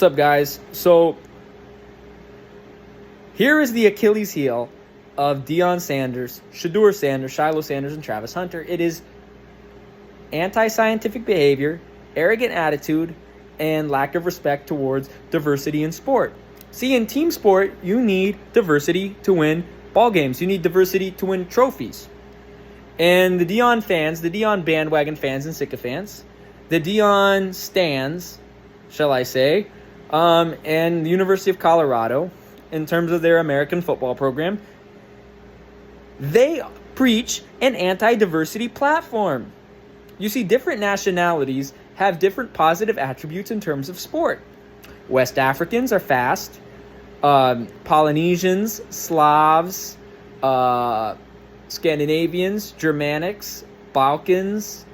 What's up, guys? So here is the Achilles heel of Deion Sanders, Shedeur Sanders, Shiloh Sanders, and Travis Hunter. It is anti-scientific behavior, arrogant attitude, and lack of respect towards diversity in sport. See, in team sport, you need diversity to win ball games. You need diversity to win trophies. And the Deion fans, the Deion bandwagon fans and sycophants, the Deion stans, shall I say, and the University of Colorado, in terms of their American football program, they preach an anti-diversity platform. You see, different nationalities have different positive attributes in terms of sport. West Africans are fast. Polynesians, Slavs, Scandinavians, Germanics, Balkans,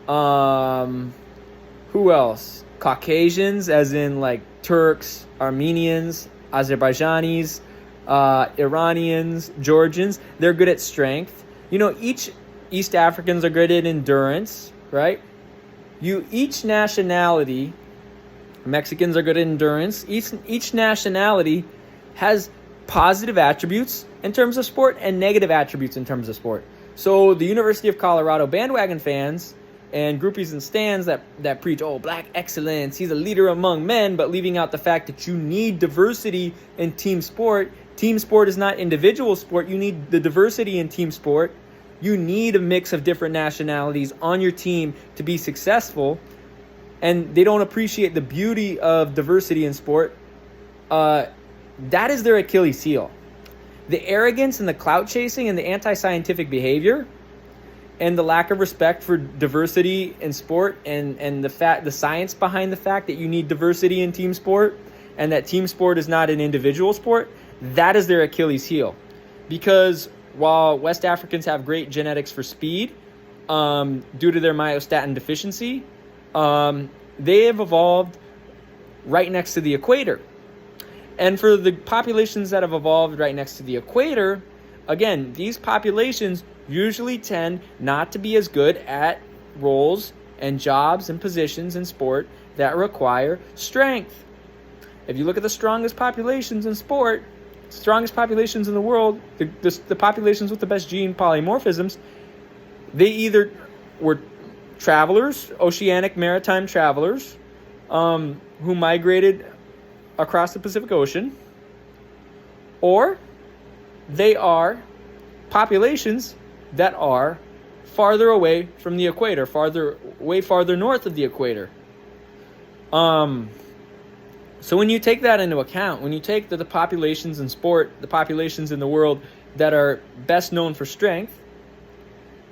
who else? Caucasians, as in like Turks, Armenians, Azerbaijanis, Iranians, Georgians. They're good at strength. You know, each East Africans are good at endurance, right? Each nationality, Mexicans are good at endurance. Each nationality has positive attributes in terms of sport and negative attributes in terms of sport. So the University of Colorado bandwagon fans and groupies and stands that preach, oh, black excellence, he's a leader among men, but leaving out the fact that you need diversity in team sport. Team sport is not individual sport. You need the diversity in team sport. You need a mix of different nationalities on your team to be successful. And they don't appreciate the beauty of diversity in sport. That is their Achilles heel. The arrogance and the clout chasing and the anti-scientific behavior and the lack of respect for diversity in sport and the science behind the fact that you need diversity in team sport and that team sport is not an individual sport, that is their Achilles heel. Because while West Africans have great genetics for speed due to their myostatin deficiency, they have evolved right next to the equator. And for the populations that have evolved right next to the equator, again, these populations usually tend not to be as good at roles and jobs and positions in sport that require strength. If you look at the strongest populations in sport, strongest populations in the world, the populations with the best gene polymorphisms, they either were travelers, oceanic maritime travelers, who migrated across the Pacific Ocean, or they are populations that are farther away from the equator, way farther north of the equator. So when you take that into account, when you take the populations in sport, the populations in the world that are best known for strength,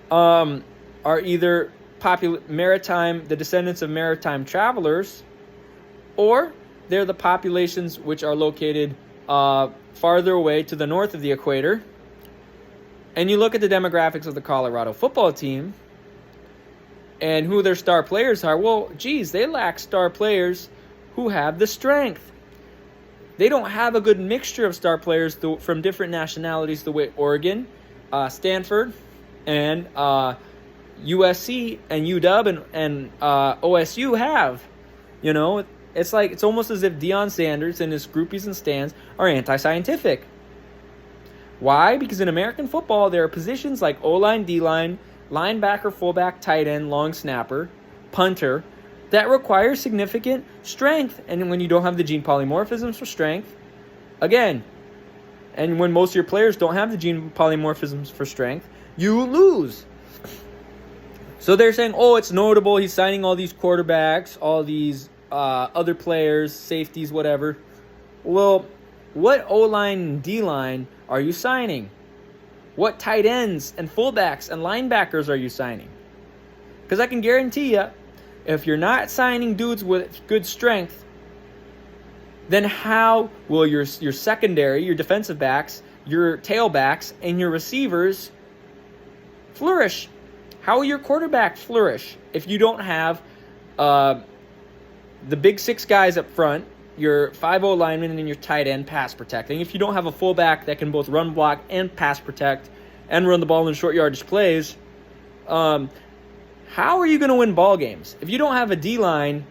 are either the descendants of maritime travelers, or they're the populations which are located farther away to the north of the equator. And you look at the demographics of the Colorado football team and who their star players are. Well, geez, they lack star players who have the strength. They don't have a good mixture of star players from different nationalities the way Oregon, Stanford, and USC and UW and OSU have. You know, it's almost as if Deion Sanders and his groupies and stands are anti-scientific. Why? Because in American football, there are positions like O-line, D-line, linebacker, fullback, tight end, long snapper, punter, that require significant strength. And when you don't have the gene polymorphisms for strength, again, and when most of your players don't have the gene polymorphisms for strength, you lose. So they're saying, oh, it's notable, he's signing all these quarterbacks, all these other players, safeties, whatever. Well, what O-line and D-line are you signing? What tight ends and fullbacks and linebackers are you signing? Because I can guarantee you, if you're not signing dudes with good strength, then how will your secondary, your defensive backs, your tailbacks, and your receivers flourish? How will your quarterback flourish if you don't have the big six guys up front, your 5-0 lineman, and your tight end pass protecting? If you don't have a fullback that can both run block and pass protect and run the ball in short yardage plays, how are you going to win ball games? If you don't have a D-line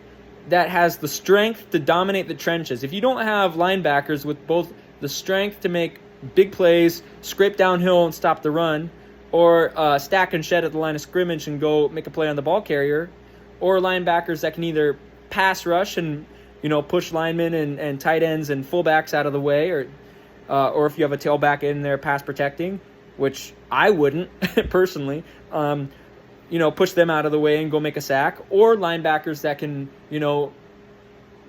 that has the strength to dominate the trenches. If you don't have linebackers with both the strength to make big plays, scrape downhill and stop the run, or stack and shed at the line of scrimmage and go make a play on the ball carrier, or linebackers that can either pass rush and push linemen and tight ends and fullbacks out of the way, or if you have a tailback in there pass protecting, which I wouldn't personally, push them out of the way and go make a sack, or linebackers that can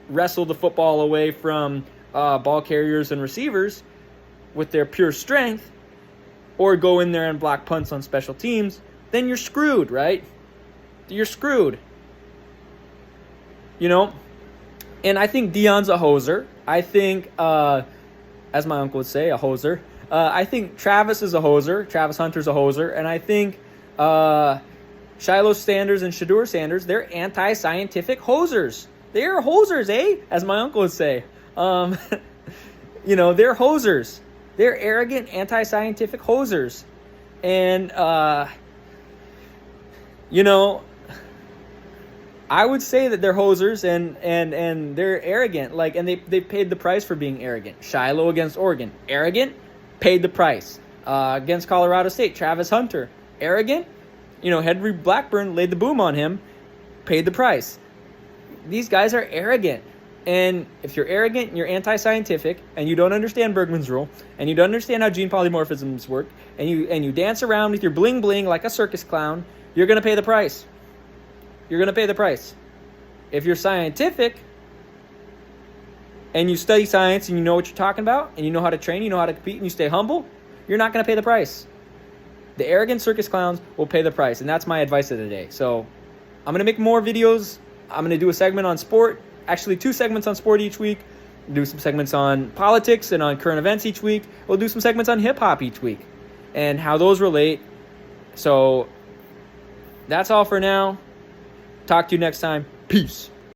wrestle the football away from ball carriers and receivers with their pure strength, or go in there and block punts on special teams, then you're screwed, right? You're screwed. And I think Deion's a hoser. I think, as my uncle would say, a hoser. I think Travis is a hoser. Travis Hunter's a hoser. And I think Shiloh Sanders and Shedeur Sanders, they're anti-scientific hosers. They're hosers, eh? As my uncle would say. They're hosers. They're arrogant, anti-scientific hosers. And, I would say that they're hosers and they're arrogant. And they paid the price for being arrogant. Shiloh against Oregon. Arrogant, paid the price. Against Colorado State, Travis Hunter. Arrogant, Henry Blackburn laid the boom on him, paid the price. These guys are arrogant. And if you're arrogant and you're anti-scientific and you don't understand Bergman's rule and you don't understand how gene polymorphisms work and you dance around with your bling bling like a circus clown, you're going to pay the price. You're going to pay the price. If you're scientific and you study science and you know what you're talking about and you know how to train, you know how to compete, and you stay humble, you're not going to pay the price. The arrogant circus clowns will pay the price, and that's my advice of the day. So I'm going to make more videos. I'm going to do a segment on sport. Actually, 2 segments on sport each week. Do some segments on politics and on current events each week. We'll do some segments on hip-hop each week and how those relate. So that's all for now. Talk to you next time. Peace.